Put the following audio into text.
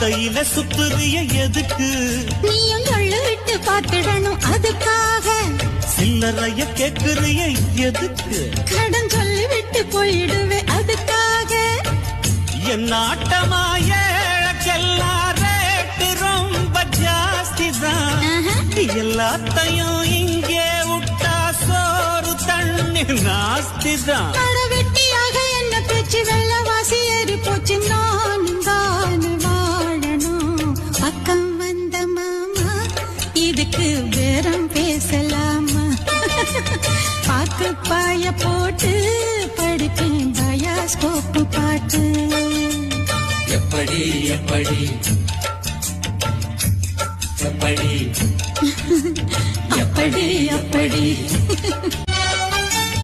சந்தையில சுத்துறிய எதுக்கு? நீயும் தொள்ளு விட்டு பார்த்துடணும் அதுக்காக. சில்லறைய கேக்குறிய எதுக்கு? கடன் சொல்லி விட்டு போயிடுவே அதுக்காக. என் ஆட்டமா ஏழக்கெல்லாம் ரேட்டு ரொம்ப ஜாஸ்தி தான். எல்லாத்தையும் இங்கே விட்டா சோறு தண்ணி நாஸ்தி தான். வெட்டியாக என்ன பேச்சு வெள்ளவாசி ஏறி போச்சு. நானும் தான் வாழணும். பக்கம் வந்த மாமா இதுக்கு பேரம் பேசலாமா? பாக்கு பாய போட்டு படிப்பேன் பயாஸ்கோப்பு பாட்டு. எப்படி எப்படி எப்படி அப்படி அப்படி